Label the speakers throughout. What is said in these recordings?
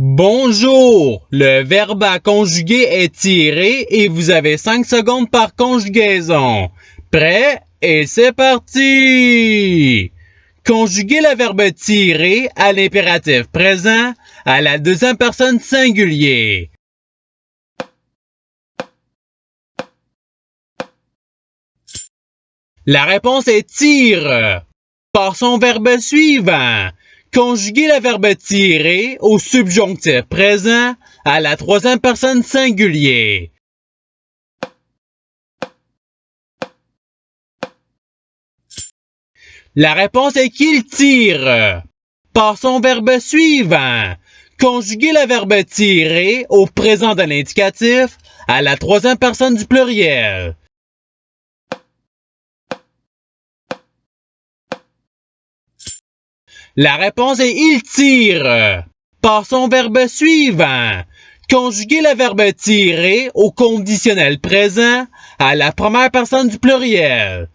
Speaker 1: Bonjour! Le verbe à conjuguer est tiré et vous avez 5 secondes par conjugaison. Prêt? Et c'est parti! Conjuguez le verbe tirer à l'impératif présent à la deuxième personne singulier. La réponse est tire. Passons au verbe suivant. Conjuguez le verbe tirer au subjonctif présent à la troisième personne singulier. La réponse est qu'il tire. Passons au verbe suivant. Conjuguez le verbe tirer au présent de l'indicatif à la troisième personne du pluriel. La réponse est il tire. Passons au verbe suivant. Conjuguez le verbe tirer au conditionnel présent à la première personne du pluriel.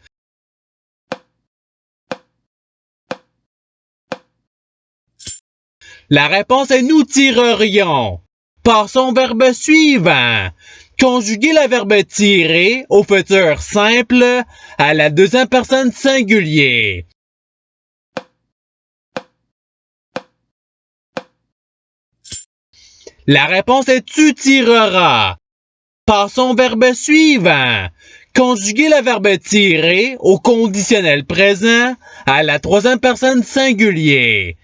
Speaker 1: La réponse est nous tirerions. Passons au verbe suivant. Conjuguez le verbe tirer au futur simple à la deuxième personne singulier. La réponse est tu tireras. Passons au verbe suivant. Conjuguez le verbe tirer au conditionnel présent à la troisième personne singulier.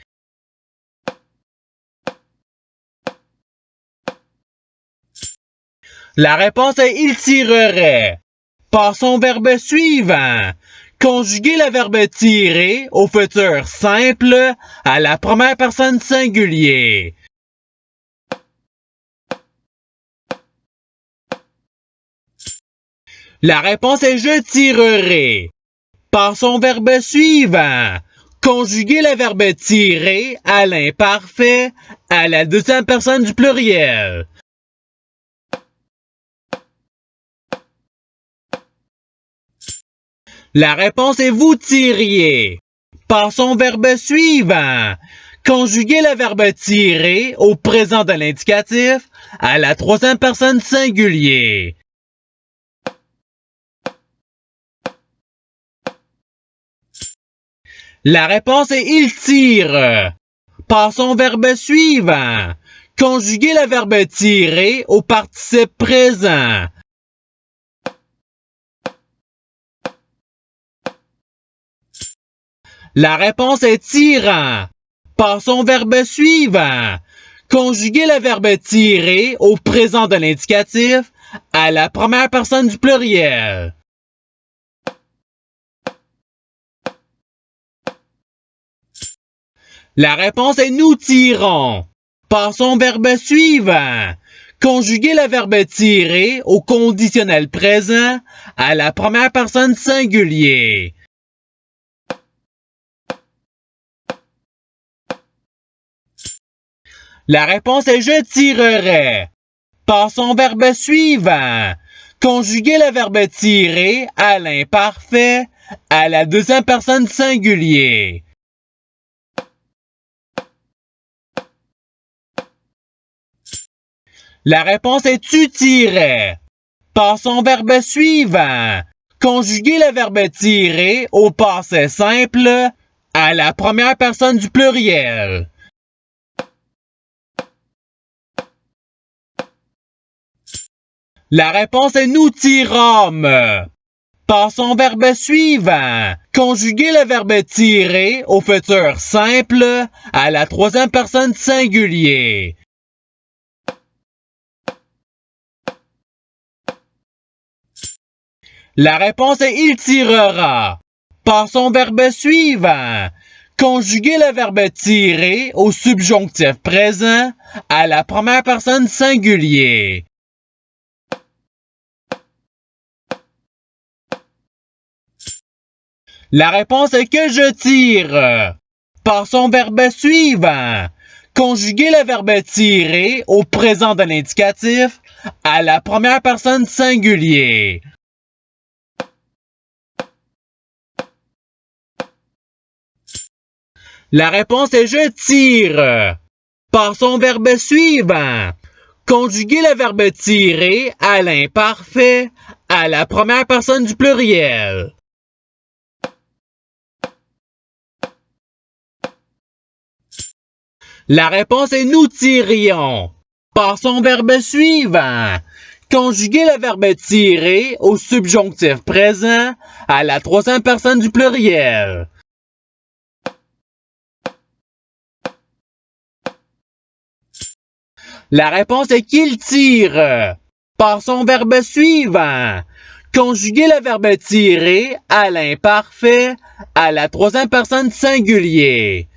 Speaker 1: La réponse est il tirerait. Passons au verbe suivant. Conjuguez le verbe tirer au futur simple à la première personne singulier. La réponse est je tirerai. Passons au verbe suivant. Conjuguez le verbe tirer à l'imparfait à la deuxième personne du pluriel. La réponse est vous tiriez. Passons au verbe suivant. Conjuguez le verbe tirer au présent de l'indicatif à la troisième personne singulier. La réponse est il tire. Passons au verbe suivant. Conjuguez le verbe tirer au participe présent. La réponse est tirant. Passons au verbe suivant. Conjuguez le verbe tirer au présent de l'indicatif à la première personne du pluriel. La réponse est nous tirons. Passons au verbe suivant. Conjuguez le verbe tirer au conditionnel présent à la première personne singulier. La réponse est je tirerais. Passons au verbe suivant. Conjuguez le verbe tirer à l'imparfait à la deuxième personne singulier. La réponse est tu tirais. Passons au verbe suivant. Conjuguez le verbe tirer au passé simple à la première personne du pluriel. La réponse est nous tirâmes. Passons au verbe suivant. Conjuguez le verbe tirer au futur simple à la troisième personne singulier. La réponse est il tirera. Passons au verbe suivant. Conjuguez le verbe tirer au subjonctif présent à la première personne singulier. La réponse est que je tire. Passons au verbe suivant. Conjuguez le verbe tirer au présent de l'indicatif à la première personne singulier. La réponse est je tire. par son verbe suivant. Conjuguez le verbe tirer à l'imparfait à la première personne du pluriel. La réponse est nous tirions. Par son verbe suivant. Conjuguez le verbe tirer au subjonctif présent à la troisième personne du pluriel. La réponse est qu'il tire. Par son verbe suivant. Conjuguez le verbe tirer à l'imparfait à la troisième personne singulier.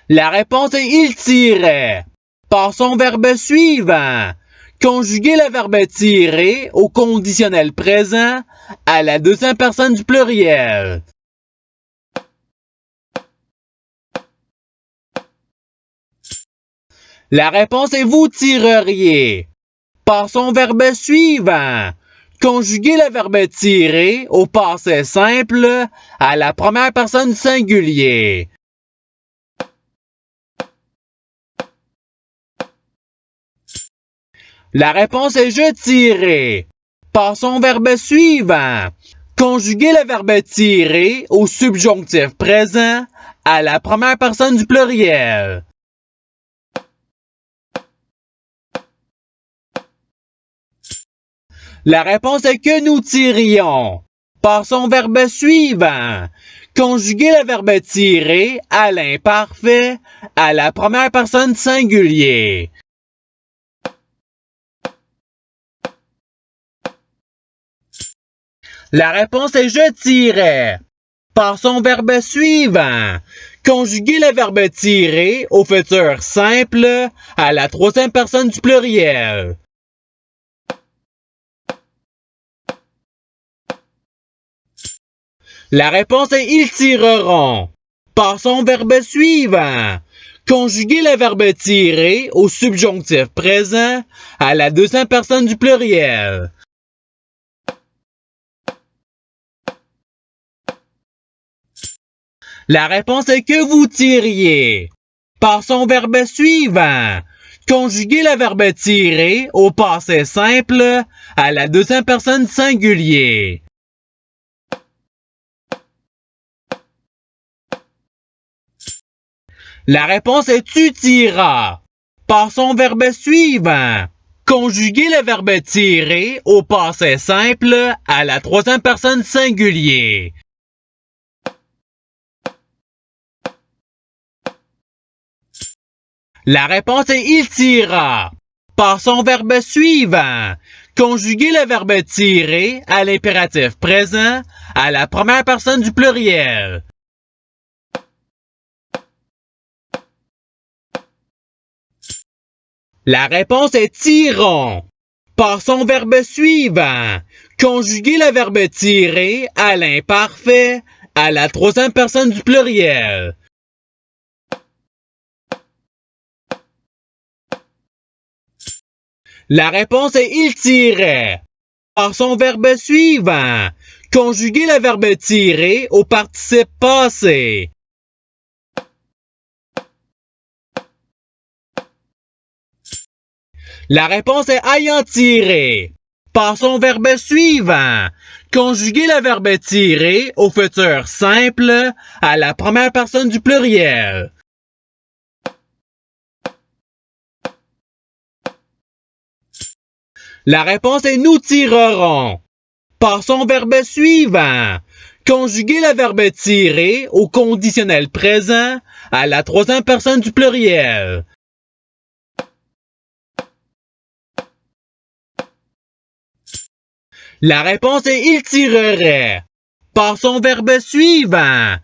Speaker 1: La réponse est il tirait. Par son verbe suivant. Conjuguez le verbe tirer au conditionnel présent à la deuxième personne du pluriel. La réponse est vous tireriez. Par son verbe suivant. Conjuguez le verbe tirer au passé simple à la première personne singulier. La réponse est je tirais. Par son verbe suivant. Conjuguez le verbe tirer au subjonctif présent à la première personne du pluriel. La réponse est que nous tirions. Par son verbe suivant. Conjuguez le verbe tirer à l'imparfait à la première personne singulier. La réponse est je tirais. Par son verbe suivant. Conjuguez le verbe tirer au futur simple à la troisième personne du pluriel. La réponse est ils tireront. Par son verbe suivant. Conjuguez le verbe tirer au subjonctif présent à la deuxième personne du pluriel. La réponse est que vous tiriez. Par son verbe suivant. Conjuguez le verbe tirer au passé simple à la deuxième personne singulier. La réponse est tu tiras. Par son verbe suivant. Conjuguez le verbe tirer au passé simple à la troisième personne singulier. La réponse est il tira. Par son verbe suivant. Conjuguez le verbe tirer à l'impératif présent à la première personne du pluriel. La réponse est tirons. Par son verbe suivant. Conjuguez le verbe tirer à l'imparfait à la troisième personne du pluriel. La réponse est il tirait. Par son verbe suivant. Conjuguez le verbe tirer au participe passé. La réponse est ayant tiré. Par son verbe suivant. Conjuguez le verbe tirer au futur simple à la première personne du pluriel. La réponse est nous tirerons. Par son verbe suivant. Conjuguez le verbe tirer au conditionnel présent à la troisième personne du pluriel. La réponse est il tirerait. Par son verbe suivant.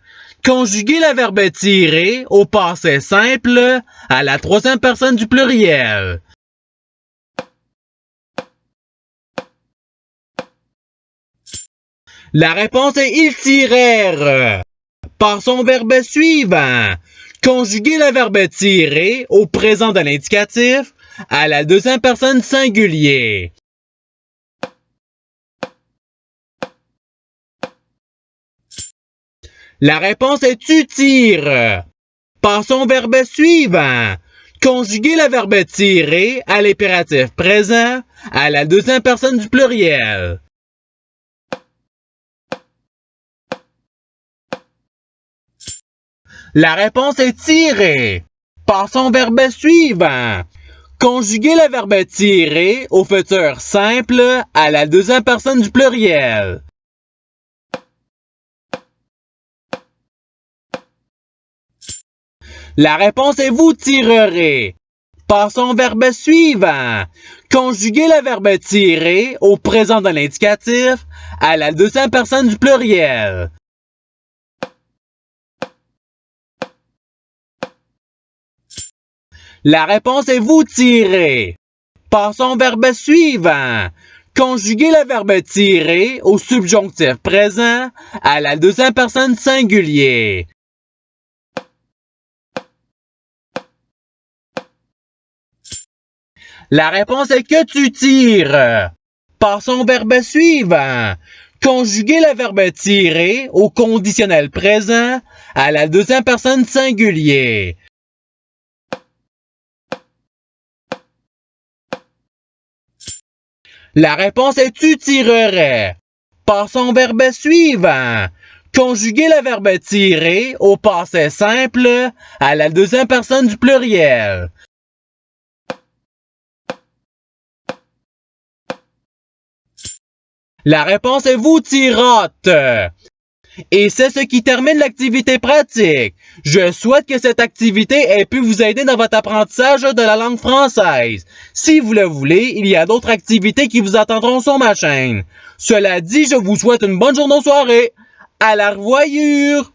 Speaker 1: Conjuguez le verbe tirer au passé simple à la troisième personne du pluriel. La réponse est ils tirèrent. Par son verbe suivant. Conjuguez le verbe tirer au présent de l'indicatif à la deuxième personne singulier. La réponse est tu tires. Passons au verbe suivant. Conjuguer le verbe tirer à l'impératif présent à la deuxième personne du pluriel. La réponse est tirer. Passons au verbe suivant. Conjuguer le verbe tirer au futur simple à la deuxième personne du pluriel. La réponse est vous tirerez. Passons au verbe suivant. Conjuguer le verbe tirer au présent de l'indicatif à la deuxième personne du pluriel. La réponse est vous tirez. Passons au verbe suivant. Conjuguer le verbe tirer au subjonctif présent à la deuxième personne singulier. La réponse est que tu tires. Passons au verbe suivant. Conjuguer le verbe tirer au conditionnel présent à la deuxième personne singulier. La réponse est tu tirerais. Passons au verbe suivant. Conjuguer le verbe tirer au passé simple à la deuxième personne du pluriel. La réponse est vous tirotes. Et c'est ce qui termine l'activité pratique. Je souhaite que cette activité ait pu vous aider dans votre apprentissage de la langue française. Si vous le voulez, il y a d'autres activités qui vous attendront sur ma chaîne. Cela dit, je vous souhaite une bonne journée ou soirée. À la revoyure!